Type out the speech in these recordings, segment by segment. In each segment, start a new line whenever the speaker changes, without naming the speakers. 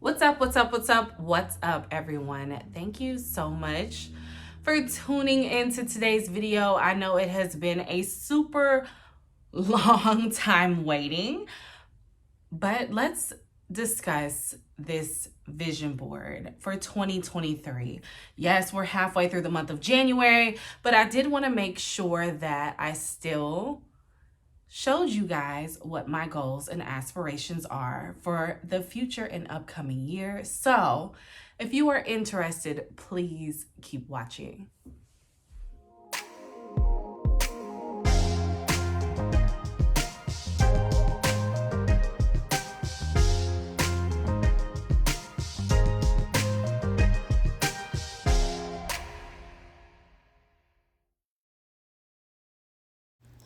What's up, what's up, what's up, what's up, everyone? Thank you so much for tuning into today's video. I know it has been a super long time waiting, but let's discuss this vision board for 2023. Yes, we're halfway through the month of January, but I did want to make sure that I still showed you guys what my goals and aspirations are for the future and upcoming year. So if you are interested, please keep watching.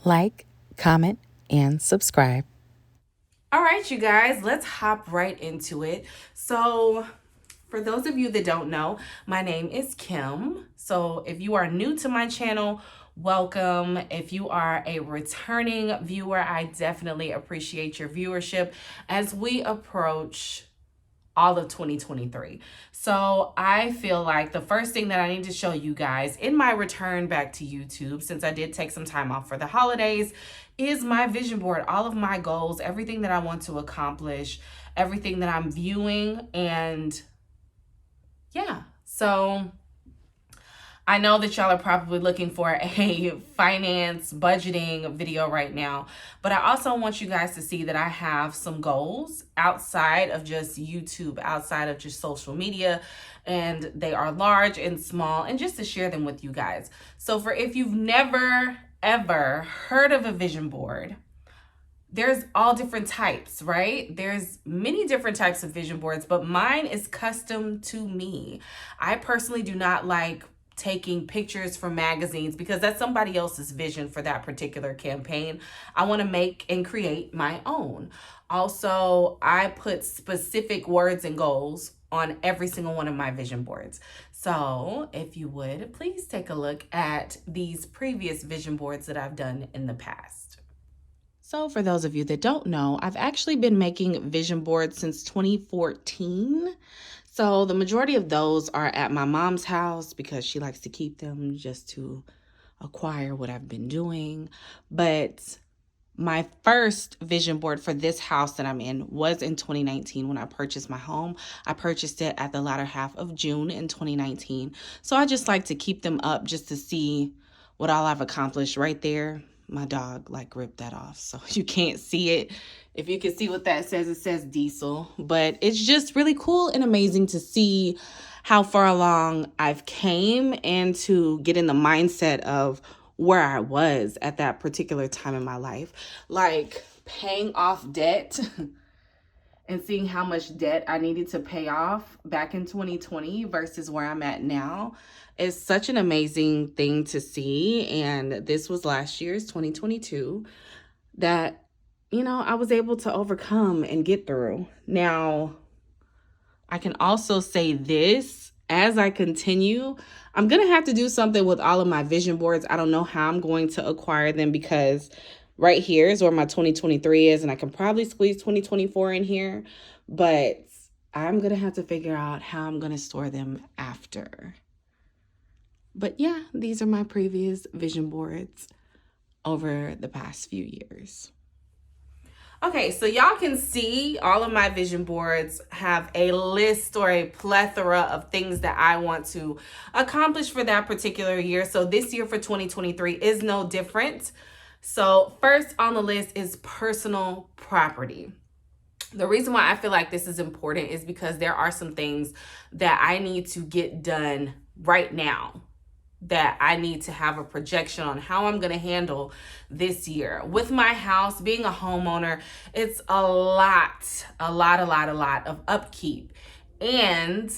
Like, comment, and subscribe.
All right, you guys, let's hop right into it. So for those of you that don't know, my name is Kim. So if you are new to my channel, welcome. If you are a returning viewer, I definitely appreciate your viewership as we approach all of 2023. So I feel like the first thing that I need to show you guys in my return back to YouTube, since I did take some time off for the holidays, is my vision board, all of my goals, everything that I want to accomplish, everything that I'm viewing. And yeah, so I know that y'all are probably looking for a finance budgeting video right now, but I also want you guys to see that I have some goals outside of just YouTube, outside of just social media, and they are large and small, and just to share them with you guys. So for if you've never ever heard of a vision board, there's all different types, right? There's many different types of vision boards, but mine is custom to me. I personally do not like taking pictures from magazines because that's somebody else's vision for that particular campaign. I want to make and create my own. Also, I put specific words and goals on every single one of my vision boards. So if you would, please take a look at these previous vision boards that I've done in the past. So for those of you that don't know, I've actually been making vision boards since 2014. So the majority of those are at my mom's house because she likes to keep them just to acquire what I've been doing. But my first vision board for this house that I'm in was in 2019 when I purchased my home. I purchased it at the latter half of June in 2019. So I just like to keep them up just to see what all I've accomplished. Right there, my dog ripped that off, so you can't see it. If you can see what that says, it says diesel, but it's just really cool and amazing to see how far along I've came and to get in the mindset of where I was at that particular time in my life, like paying off debt and seeing how much debt I needed to pay off back in 2020 versus where I'm at now is such an amazing thing to see. And this was last year's 2022 that, I was able to overcome and get through. Now, I can also say this, as I continue, I'm going to have to do something with all of my vision boards. I don't know how I'm going to acquire them because right here is where my 2023 is, and I can probably squeeze 2024 in here, but I'm going to have to figure out how I'm going to store them after. But yeah, these are my previous vision boards over the past few years. Okay, so y'all can see all of my vision boards have a list or a plethora of things that I want to accomplish for that particular year. So this year for 2023 is no different. So first on the list is personal property. The reason why I feel like this is important is because there are some things that I need to get done right now, that I need to have a projection on how I'm going to handle this year. With my house, being a homeowner, it's a lot of upkeep. And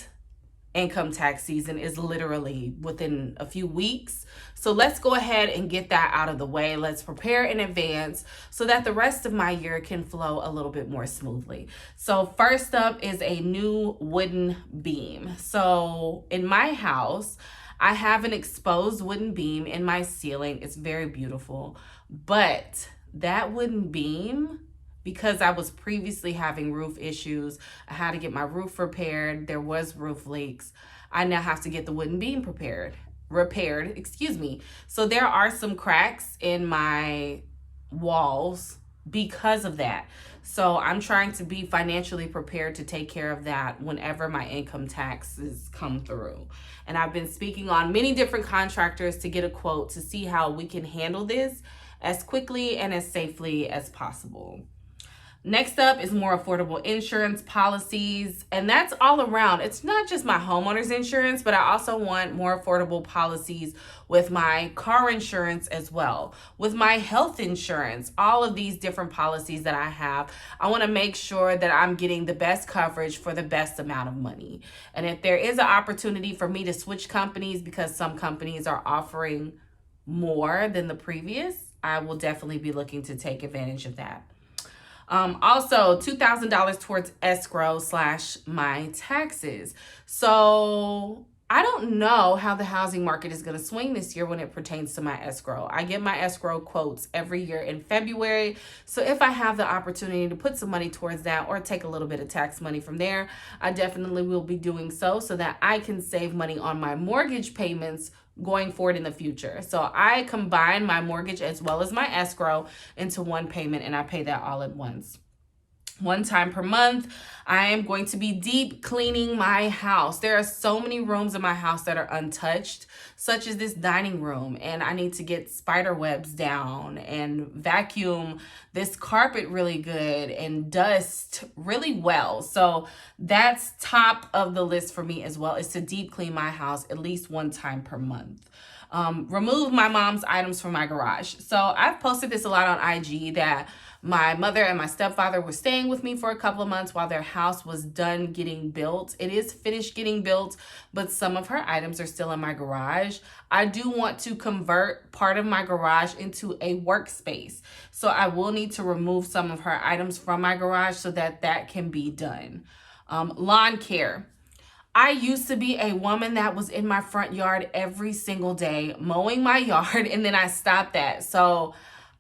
income tax season is literally within a few weeks. So let's go ahead and get that out of the way. Let's prepare in advance so that the rest of my year can flow a little bit more smoothly. So first up is a new wooden beam. So in my house, I have an exposed wooden beam in my ceiling. It's very beautiful, but that wooden beam because I was previously having roof issues. I had to get my roof repaired. There was roof leaks. I now have to get the wooden beam repaired, excuse me. So there are some cracks in my walls because of that. So I'm trying to be financially prepared to take care of that whenever my income taxes come through. And I've been speaking on many different contractors to get a quote to see how we can handle this as quickly and as safely as possible. Next up is more affordable insurance policies, and that's all around. It's not just my homeowner's insurance, but I also want more affordable policies with my car insurance as well, with my health insurance, all of these different policies that I have. I want to make sure that I'm getting the best coverage for the best amount of money. And if there is an opportunity for me to switch companies because some companies are offering more than the previous, I will definitely be looking to take advantage of that. Also, $2,000 towards escrow / my taxes. So I don't know how the housing market is going to swing this year when it pertains to my escrow. I get my escrow quotes every year in February. So if I have the opportunity to put some money towards that or take a little bit of tax money from there, I definitely will be doing so that I can save money on my mortgage payments going forward in the future. So I combine my mortgage as well as my escrow into one payment, and I pay that all at once. One time per month, I am going to be deep cleaning my house. There are so many rooms in my house that are untouched, such as this dining room, and I need to get spider webs down and vacuum this carpet really good and dust really well. So that's top of the list for me as well, is to deep clean my house at least one time per month. Remove my mom's items from my garage. So I've posted this a lot on IG that my mother and my stepfather were staying with me for a couple of months while their house was done getting built. It is finished getting built, but some of her items are still in my garage. I do want to convert part of my garage into a workspace. So I will need to remove some of her items from my garage so that can be done. Lawn care. I used to be a woman that was in my front yard every single day mowing my yard, and then I stopped that. So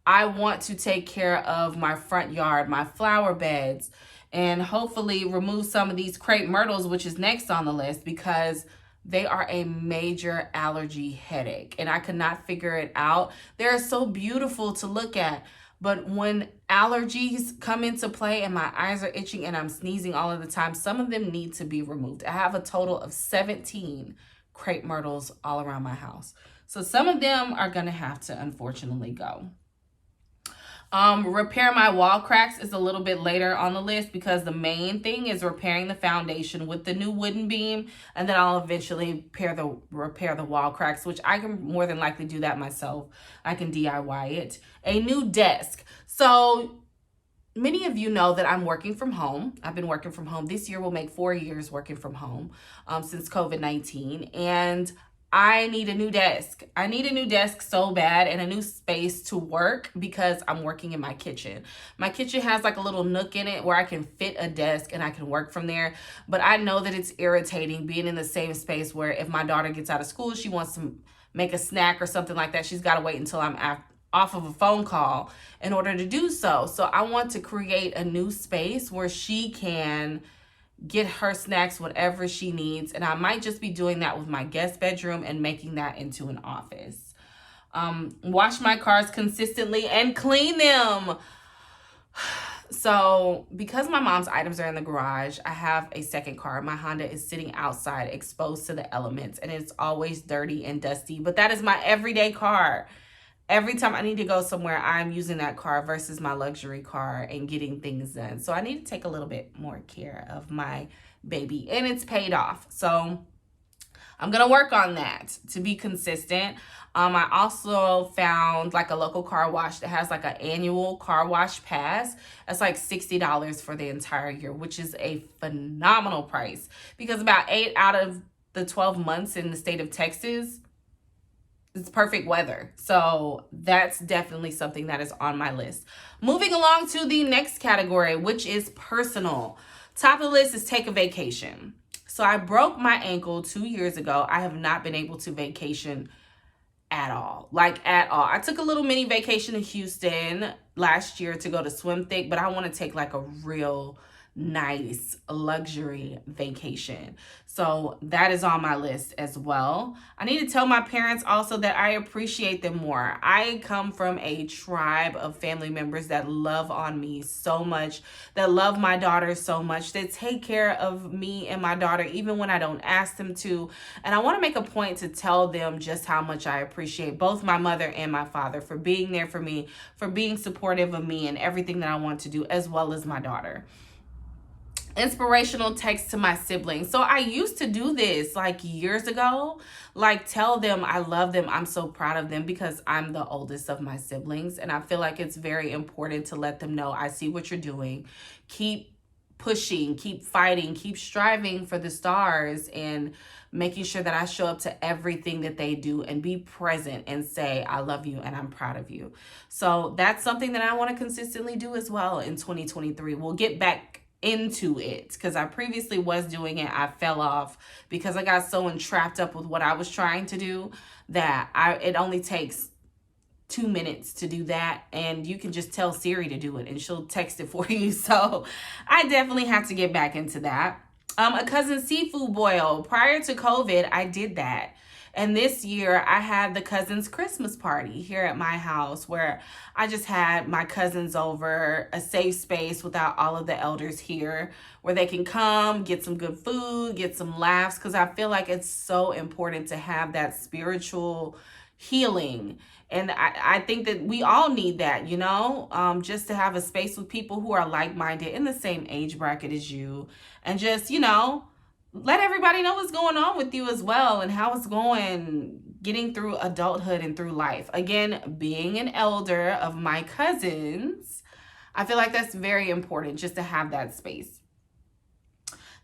I want to take care of my front yard, my flower beds, and hopefully remove some of these crepe myrtles, which is next on the list, because they are a major allergy headache and I could not figure it out. They're so beautiful to look at, but when allergies come into play and my eyes are itching and I'm sneezing all of the time, some of them need to be removed. I have a total of 17 crepe myrtles all around my house. So some of them are going to have to unfortunately go. Repair my wall cracks is a little bit later on the list because the main thing is repairing the foundation with the new wooden beam, and then I'll eventually repair the wall cracks, which I can more than likely do that myself. I can DIY it. A new desk. So many of you know that I'm working from home. I've been working from home. This year will make 4 years working from home since COVID-19, and I need a new desk. I need a new desk so bad and a new space to work because I'm working in my kitchen. My kitchen has like a little nook in it where I can fit a desk and I can work from there. But I know that it's irritating being in the same space where if my daughter gets out of school, she wants to make a snack or something like that, she's got to wait until I'm off of a phone call in order to do so. So I want to create a new space where she can get her snacks, whatever she needs. And I might just be doing that with my guest bedroom and making that into an office. Wash my cars consistently and clean them. So because my mom's items are in the garage, I have a second car. My Honda is sitting outside exposed to the elements and it's always dirty and dusty, but that is my everyday car. Every time I need to go somewhere, I'm using that car versus my luxury car and getting things done. So I need to take a little bit more care of my baby, and it's paid off. So I'm going to work on that to be consistent. I also found like a local car wash that has like an annual car wash pass. That's like $60 for the entire year, which is a phenomenal price because about 8 out of the 12 months in the state of Texas, it's perfect weather. So that's definitely something that is on my list. Moving along to the next category, which is personal. Top of the list is take a vacation. So I broke my ankle 2 years ago. I have not been able to vacation at all. Like at all. I took a little mini vacation to Houston last year to go to Swim Thick, but I want to take like a real nice luxury vacation. So that is on my list as well. I need to tell my parents also that I appreciate them more. I come from a tribe of family members that love on me so much, that love my daughter so much, that take care of me and my daughter even when I don't ask them to. And I want to make a point to tell them just how much I appreciate both my mother and my father for being there for me, for being supportive of me and everything that I want to do, as well as my daughter. Inspirational text to my siblings. So I used to do this like years ago, like tell them I love them, I'm so proud of them, because I'm the oldest of my siblings, and I feel like it's very important to let them know I see what you're doing. Keep pushing, keep fighting, keep striving for the stars, and making sure that I show up to everything that they do and be present and say I love you and I'm proud of you. So that's something that I want to consistently do as well in 2023. We'll get back into it because I previously was doing it. I fell off because I got so entrapped up with what I was trying to do that it only takes 2 minutes to do that, and you can just tell Siri to do it and she'll text it for you. So I definitely have to get back into that. A cousin seafood boil. Prior to COVID, I did that. And this year I had the cousins Christmas party here at my house where I just had my cousins over, a safe space without all of the elders here, where they can come, get some good food, get some laughs, because I feel like it's so important to have that spiritual healing. And I think that we all need that, you know, just to have a space with people who are like-minded in the same age bracket as you, and just, you know, let everybody know what's going on with you as well and how it's going, getting through adulthood and through life. Again, being an elder of my cousins, I feel like that's very important just to have that space.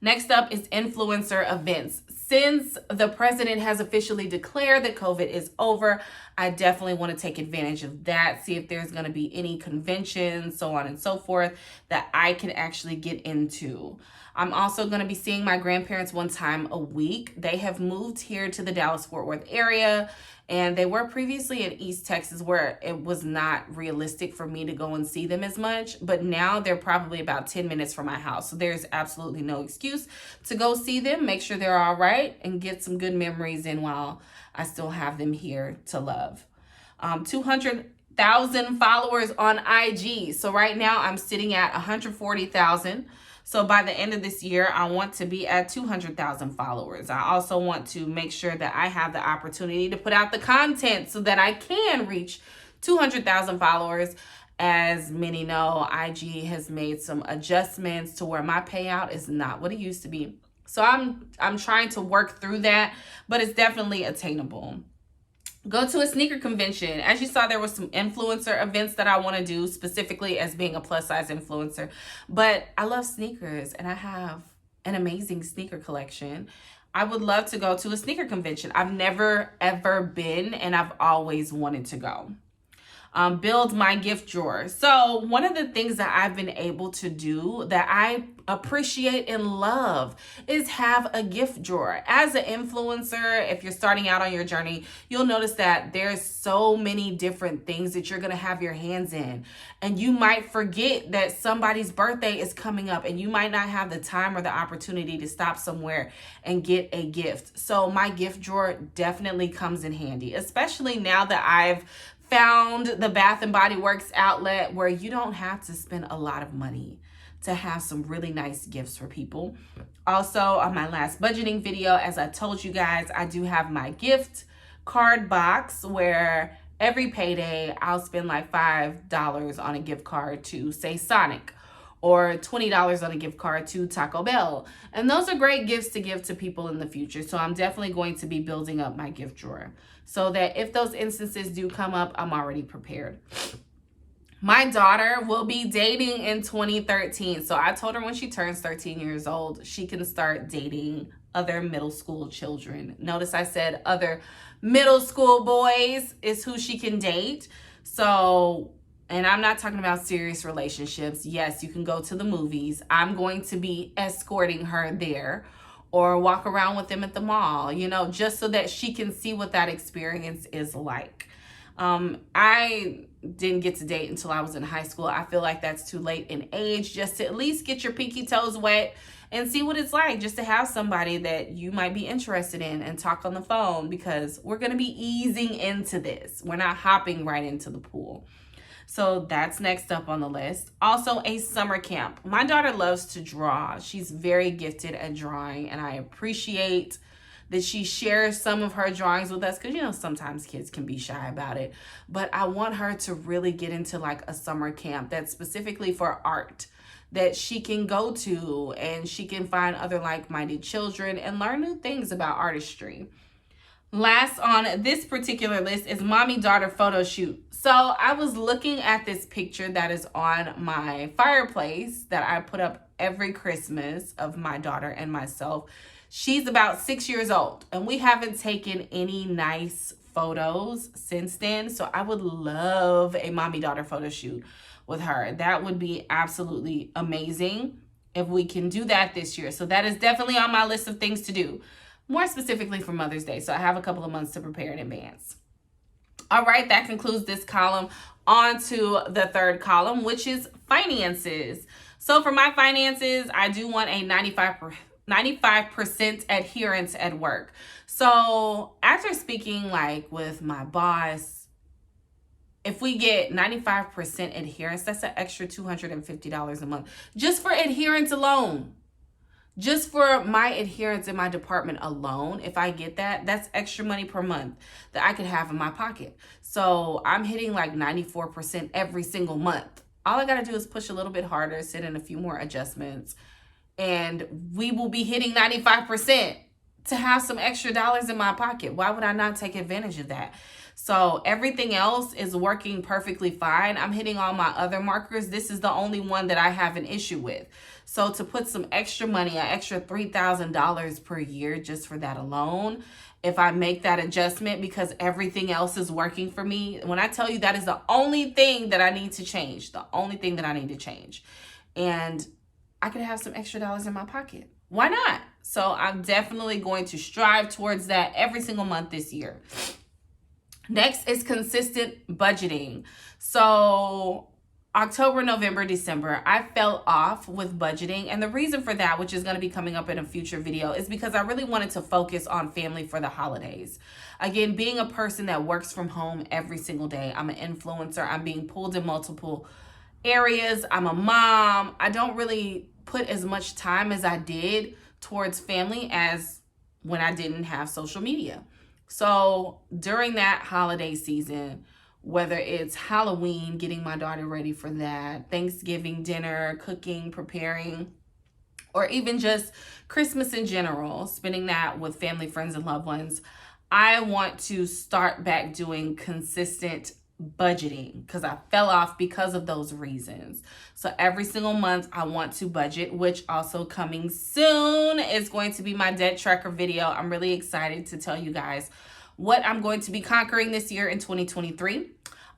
Next up is influencer events. Since the president has officially declared that COVID is over, I definitely want to take advantage of that, see if there's going to be any conventions, so on and so forth, that I can actually get into. I'm also going to be seeing my grandparents one time a week. They have moved here to the Dallas-Fort Worth area, and they were previously in East Texas where it was not realistic for me to go and see them as much. But now they're probably about 10 minutes from my house. So there's absolutely no excuse to go see them, make sure they're all right, and get some good memories in while I still have them here to love. 200,000 followers on IG. So right now I'm sitting at 140,000. So by the end of this year, I want to be at 200,000 followers. I also want to make sure that I have the opportunity to put out the content so that I can reach 200,000 followers. As many know, IG has made some adjustments to where my payout is not what it used to be. So I'm trying to work through that, but it's definitely attainable. Go to a sneaker convention. As you saw, there was some influencer events that I want to do, specifically as being a plus size influencer. But I love sneakers and I have an amazing sneaker collection. I would love to go to a sneaker convention. I've never ever been, and I've always wanted to go. Build my gift drawer. So one of the things that I've been able to do that I appreciate and love is have a gift drawer. As an influencer, if you're starting out on your journey, you'll notice that there's so many different things that you're going to have your hands in. And you might forget that somebody's birthday is coming up and you might not have the time or the opportunity to stop somewhere and get a gift. So my gift drawer definitely comes in handy, especially now that I've found the Bath and Body Works outlet where you don't have to spend a lot of money to have some really nice gifts for people. Also, on my last budgeting video, as I told you guys, I do have my gift card box where every payday I'll spend like $5 on a gift card to, say, Sonic, or $20 on a gift card to Taco Bell. And those are great gifts to give to people in the future. So I'm definitely going to be building up my gift drawer so that if those instances do come up, I'm already prepared. My daughter will be dating in 2013. So I told her when she turns 13 years old, she can start dating other middle school children. Notice I said other middle school boys is who she can date. So, and I'm not talking about serious relationships. Yes, you can go to the movies. I'm going to be escorting her there. or walk around with them at the mall, you know, just so that she can see what that experience is like. I didn't get to date until I was in high school. I feel like that's too late in age just to at least get your pinky toes wet and see what it's like, just to have somebody that you might be interested in and talk on the phone, because we're going to be easing into this. We're not hopping right into the pool. So that's next up on the list. Also, a summer camp. My daughter loves to draw. She's very gifted at drawing, and I appreciate that she shares some of her drawings with us, because, you know, sometimes kids can be shy about it. But I want her to really get into like a summer camp that's specifically for art, that she can go to and she can find other like-minded children and learn new things about artistry. Last on this particular list is mommy-daughter photo shoot. So I was looking at this picture that is on my fireplace that I put up every Christmas of my daughter and myself. She's about 6 years old, and we haven't taken any nice photos since then. So I would love a mommy-daughter photo shoot with her. That would be absolutely amazing if we can do that this year. So that is definitely on my list of things to do, more specifically for Mother's Day. So I have a couple of months to prepare in advance. All right, that concludes this column. On to the third column, which is finances. So for my finances, I do want a 95% adherence at work. So after speaking like with my boss, if we get 95% adherence, that's an extra $250 a month just for adherence alone. Just for my adherence in my department alone, if I get that, that's extra money per month that I could have in my pocket. So I'm hitting like 94% every single month. All I got to do is push a little bit harder, sit in a few more adjustments, and we will be hitting 95% to have some extra dollars in my pocket. Why would I not take advantage of that? So everything else is working perfectly fine. I'm hitting all my other markers. This is the only one that I have an issue with. So to put some extra money, an extra $3,000 per year just for that alone, if I make that adjustment because everything else is working for me, when I tell you that is the only thing that I need to change, the only thing that I need to change. And I could have some extra dollars in my pocket. Why not? So I'm definitely going to strive towards that every single month this year. Next is consistent budgeting. So October, November, December, I fell off with budgeting. And the reason for that, which is going to be coming up in a future video, is because I really wanted to focus on family for the holidays. Again, being a person that works from home every single day, I'm an influencer. I'm being pulled in multiple areas. I'm a mom. I don't really put as much time as I did towards family as when I didn't have social media. So during that holiday season, whether it's Halloween, getting my daughter ready for that, Thanksgiving dinner, cooking, preparing, or even just Christmas in general, spending that with family, friends, and loved ones, I want to start back doing consistent budgeting because I fell off because of those reasons. So every single month I want to budget, which also coming soon is going to be my debt tracker video. I'm really excited to tell you guys what I'm going to be conquering this year in 2023.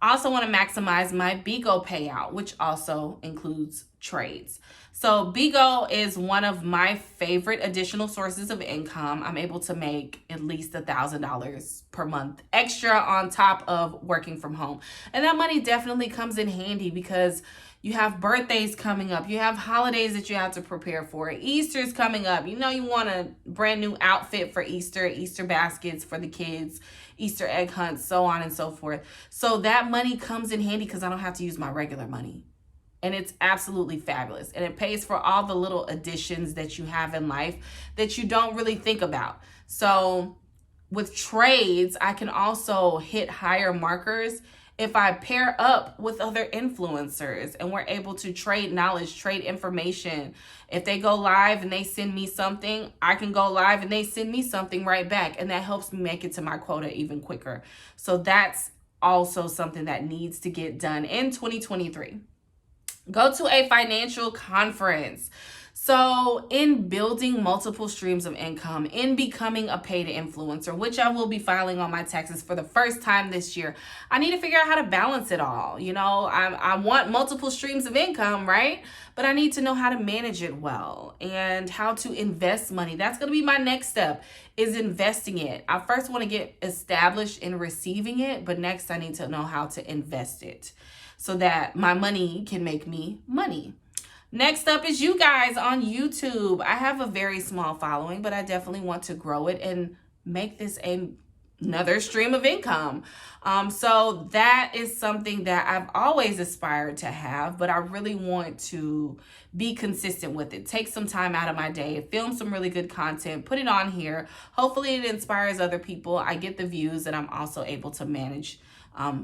I also want to maximize my Bigo payout, which also includes trades. So Bigo is one of my favorite additional sources of income. I'm able to make at least $1,000 per month extra on top of working from home. And that money definitely comes in handy because you have birthdays coming up. You have holidays that you have to prepare for. Easter's coming up. You know you want a brand new outfit for Easter, Easter baskets for the kids, Easter egg hunts, so on and so forth. So that money comes in handy because I don't have to use my regular money. And it's absolutely fabulous. And it pays for all the little additions that you have in life that you don't really think about. So with trades, I can also hit higher markers if I pair up with other influencers and we're able to trade knowledge, trade information. If they go live and they send me something, I can go live and they send me something right back. And that helps me make it to my quota even quicker. So that's also something that needs to get done in 2023. Go to a financial conference. So in building multiple streams of income, in becoming a paid influencer, which I will be filing on my taxes for the first time this year, I need to figure out how to balance it all. You know, I want multiple streams of income, right? But I need to know how to manage it well and how to invest money. That's going to be my next step, is investing it. I first want to get established in receiving it, but next I need to know how to invest it so that my money can make me money. Next up is you guys on YouTube. I have a very small following, but I definitely want to grow it and make this another stream of income. So that is something that I've always aspired to have, but I really want to be consistent with it. Take some time out of my day, film some really good content, put it on here. Hopefully it inspires other people. I get the views, and I'm also able to manage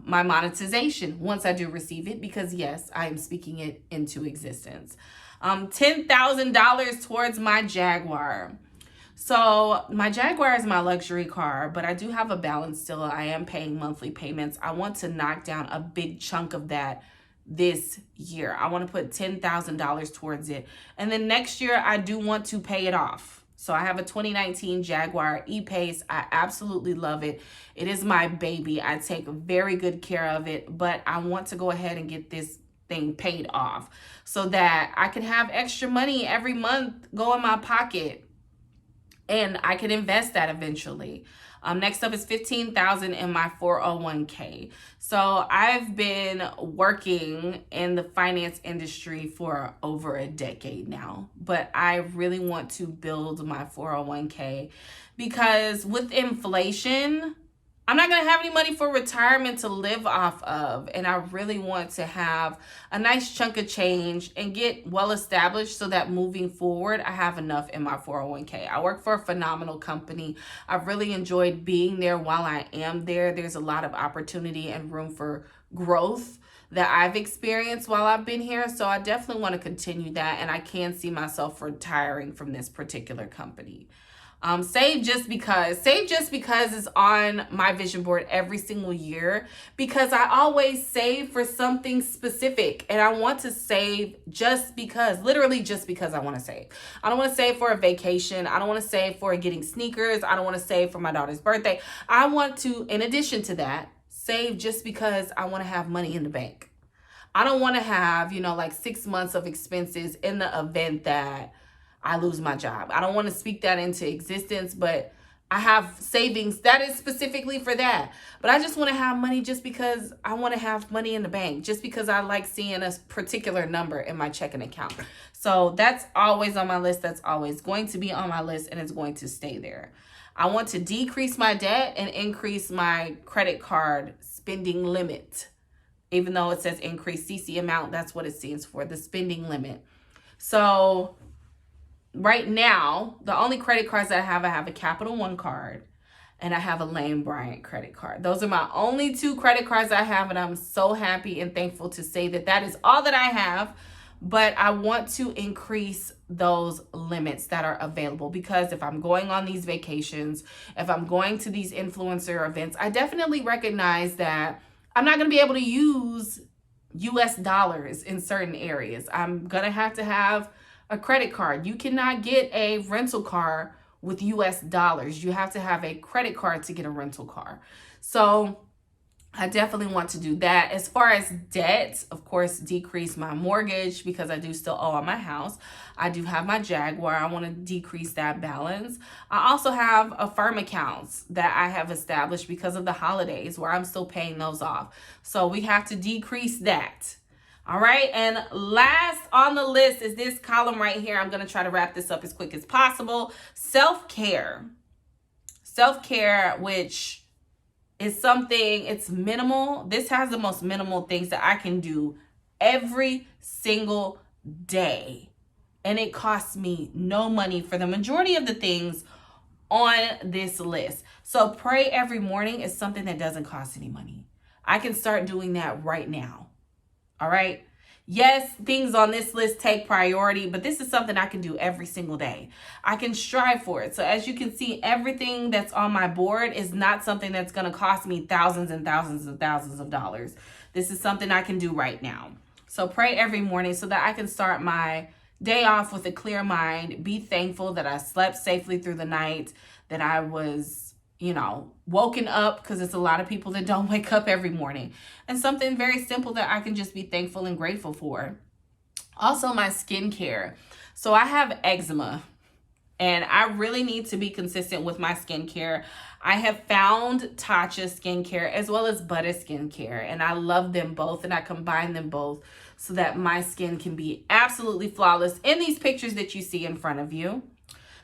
my monetization once I do receive it, because yes, I am speaking it into existence. $10,000 towards my Jaguar. So my Jaguar is my luxury car, but I do have a balance still. I am paying monthly payments. I want to knock down a big chunk of that this year. I want to put $10,000 towards it. And then next year, I do want to pay it off. So I have a 2019 Jaguar E-Pace. I absolutely love it. It is my baby. I take very good care of it, but I want to go ahead and get this thing paid off so that I can have extra money every month go in my pocket and I can invest that eventually. Next up is $15,000 in my 401k. So I've been working in the finance industry for over a decade now, but I really want to build my 401k because with inflation, I'm not going to have any money for retirement to live off of. And I really want to have a nice chunk of change and get well established so that moving forward, I have enough in my 401k. I work for a phenomenal company. I've really enjoyed being there while I am there. There's a lot of opportunity and room for growth that I've experienced while I've been here. So I definitely want to continue that. And I can see myself retiring from this particular company. Save Just Because. Save Just Because is on my vision board every single year because I always save for something specific, and I want to save just because, literally just because I want to save. I don't want to save for a vacation. I don't want to save for getting sneakers. I don't want to save for my daughter's birthday. I want to, in addition to that, save just because I want to have money in the bank. I don't want to have, like 6 months of expenses in the event that I lose my job. I don't want to speak that into existence, but I have savings that is specifically for that. But I just want to have money just because I want to have money in the bank, just because I like seeing a particular number in my checking account. So that's always on my list. That's always going to be on my list, and it's going to stay there. I want to decrease my debt and increase my credit card spending limit. Even though it says increase CC amount, that's what it stands for, the spending limit. So right now, the only credit cards that I have a Capital One card and I have a Lane Bryant credit card. Those are my only 2 credit cards I have, and I'm so happy and thankful to say that that is all that I have. But I want to increase those limits that are available because if I'm going on these vacations, if I'm going to these influencer events, I definitely recognize that I'm not going to be able to use US dollars in certain areas. I'm going to have a credit card. You cannot get a rental car with US dollars. You have to have a credit card to get a rental car. So I definitely want to do that. As far as debt, of course, decrease my mortgage because I do still owe on my house. I do have my Jaguar. I want to decrease that balance. I also have affirm accounts that I have established because of the holidays where I'm still paying those off. So we have to decrease that. All right, and last on the list is this column right here. I'm going to try to wrap this up as quick as possible. Self-care. Self-care, which is something, it's minimal. This has the most minimal things that I can do every single day. And it costs me no money for the majority of the things on this list. So pray every morning is something that doesn't cost any money. I can start doing that right now. All right. Yes, things on this list take priority, but this is something I can do every single day. I can strive for it. So as you can see, everything that's on my board is not something that's going to cost me thousands and thousands and thousands of dollars. This is something I can do right now. So pray every morning so that I can start my day off with a clear mind. Be thankful that I slept safely through the night, that I was, woken up, because it's a lot of people that don't wake up every morning. And something very simple that I can just be thankful and grateful for. Also, my skincare. So I have eczema, and I really need to be consistent with my skincare. I have found Tatcha skincare as well as Butter skincare, and I love them both, and I combine them both so that my skin can be absolutely flawless in these pictures that you see in front of you.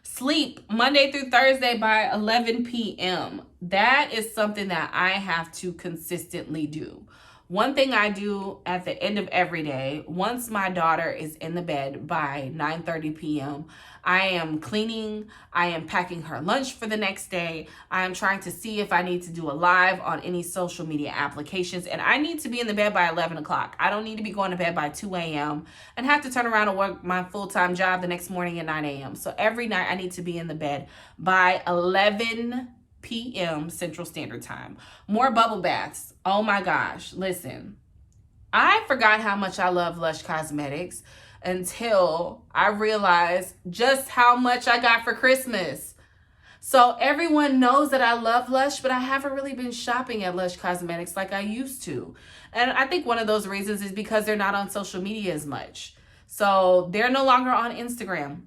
Sleep Monday through Thursday by 11 p.m. That is something that I have to consistently do. One thing I do at the end of every day, once my daughter is in the bed by 9:30 p.m., I am cleaning, I am packing her lunch for the next day, I am trying to see if I need to do a live on any social media applications, and I need to be in the bed by 11 o'clock. I don't need to be going to bed by 2 a.m. and have to turn around and work my full-time job the next morning at 9 a.m. So every night I need to be in the bed by 11 p.m. Central Standard Time. More bubble baths. Oh my gosh, listen. I forgot how much I love Lush Cosmetics until I realized just how much I got for Christmas. So everyone knows that I love Lush, but I haven't really been shopping at Lush Cosmetics like I used to. And I think one of those reasons is because they're not on social media as much. So they're no longer on Instagram.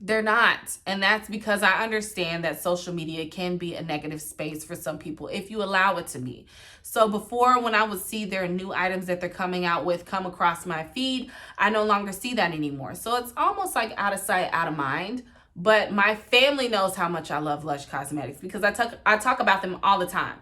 They're not. And that's because I understand that social media can be a negative space for some people if you allow it to be. So before, when I would see their new items that they're coming out with come across my feed, I no longer see that anymore. So it's almost like out of sight, out of mind. But my family knows how much I love Lush Cosmetics because I talk about them all the time.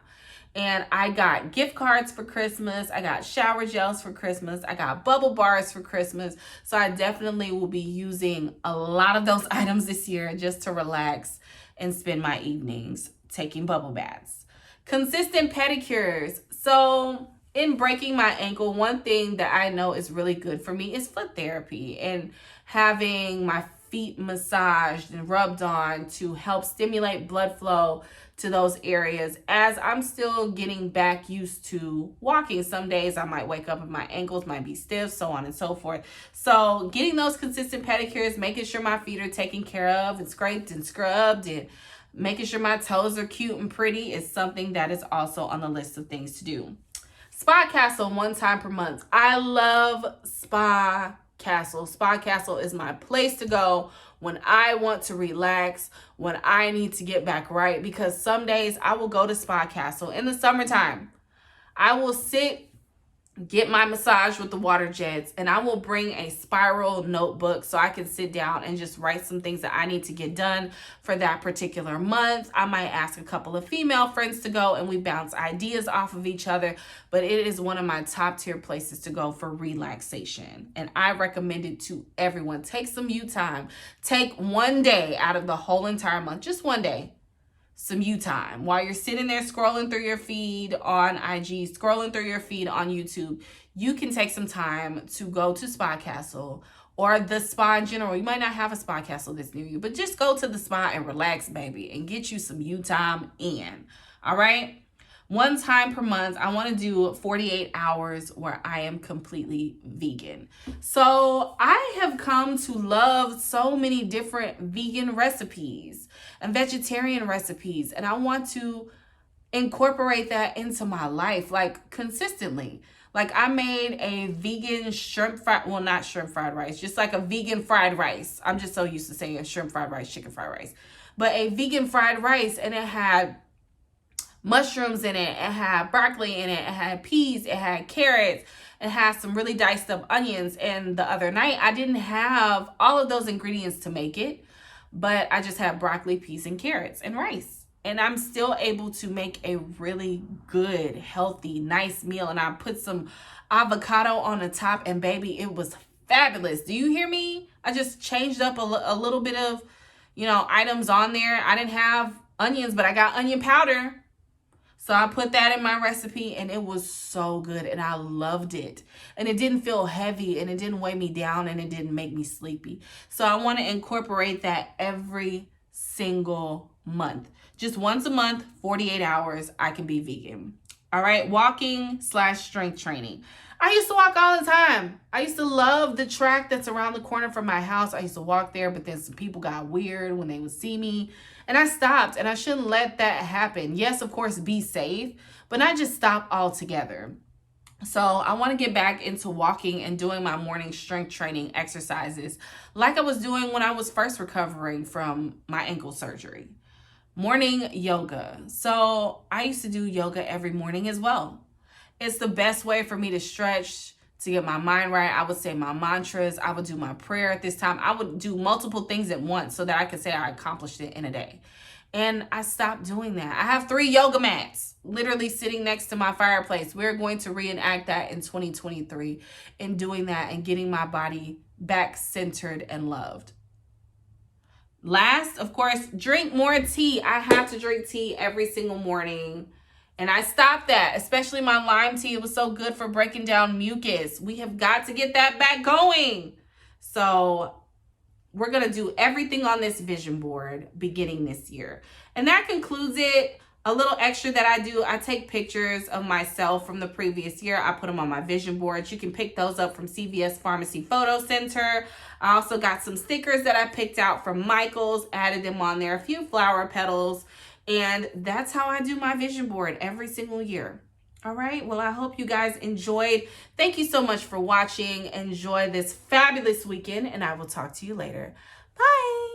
And I got gift cards for Christmas. I got shower gels for Christmas. I got bubble bars for Christmas. So I definitely will be using a lot of those items this year just to relax and spend my evenings taking bubble baths. Consistent pedicures. So in breaking my ankle, one thing that I know is really good for me is foot therapy and having my feet massaged and rubbed on to help stimulate blood flow to those areas as I'm still getting back used to walking. Some days I might wake up and my ankles might be stiff, so on and so forth. So getting those consistent pedicures, making sure my feet are taken care of and scraped and scrubbed, and making sure my toes are cute and pretty is something that is also on the list of things to do. Spa Castle, one time per month. I love Spa Castle. Spa Castle is my place to go when I want to relax, when I need to get back right, because some days I will go to Spa Castle in the summertime. I will sit, get my massage with the water jets, and I will bring a spiral notebook so I can sit down and just write some things that I need to get done for that particular month. I might ask a couple of female friends to go and we bounce ideas off of each other, but it is one of my top tier places to go for relaxation. And I recommend it to everyone. Take some you time. Take one day out of the whole entire month, just one day. Some you time while you're sitting there scrolling through your feed on IG, scrolling through your feed on YouTube. You can take some time to go to Spa Castle or the spa in general. You might not have a Spa Castle that's near you, but just go to the spa and relax, baby, and get you some you time in. All right. One time per month, I want to do 48 hours where I am completely vegan. So I have come to love so many different vegan recipes and vegetarian recipes, and I want to incorporate that into my life, like consistently. Like I made a vegan not shrimp fried rice, just like a vegan fried rice. I'm just so used to saying shrimp fried rice, chicken fried rice, but a vegan fried rice, and it had mushrooms in it, it had broccoli in it, it had peas, it had carrots, it had some really diced up onions. And the other night I didn't have all of those ingredients to make it, but I just had broccoli, peas, and carrots and rice. And I'm still able to make a really good, healthy, nice meal. And I put some avocado on the top, and baby, it was fabulous. Do you hear me? I just changed up a little bit of, items on there. I didn't have onions, but I got onion powder. So I put that in my recipe, and it was so good, and I loved it. And it didn't feel heavy, and it didn't weigh me down, and it didn't make me sleepy. So I want to incorporate that every single month. Just once a month, 48 hours, I can be vegan. All right, walking / strength training. I used to walk all the time. I used to love the track that's around the corner from my house. I used to walk there, but then some people got weird when they would see me. And I stopped, and I shouldn't let that happen. Yes, of course, be safe, but not just stop altogether. So I want to get back into walking and doing my morning strength training exercises like I was doing when I was first recovering from my ankle surgery. Morning yoga. So I used to do yoga every morning as well. It's the best way for me to stretch, to get my mind right. I would say my mantras. I would do my prayer at this time. I would do multiple things at once so that I could say I accomplished it in a day. And I stopped doing that. I have 3 yoga mats literally sitting next to my fireplace. We're going to reenact that in 2023 and doing that and getting my body back centered and loved. Last, of course, drink more tea. I have to drink tea every single morning. And I stopped that, especially my lime tea. It was so good for breaking down mucus. We have got to get that back going. So we're going to do everything on this vision board beginning this year. And that concludes it. A little extra that I do, I take pictures of myself from the previous year. I put them on my vision boards. You can pick those up from CVS Pharmacy Photo Center. I also got some stickers that I picked out from Michael's, added them on there, a few flower petals. And that's how I do my vision board every single year. All right. Well, I hope you guys enjoyed. Thank you so much for watching. Enjoy this fabulous weekend, and I will talk to you later. Bye.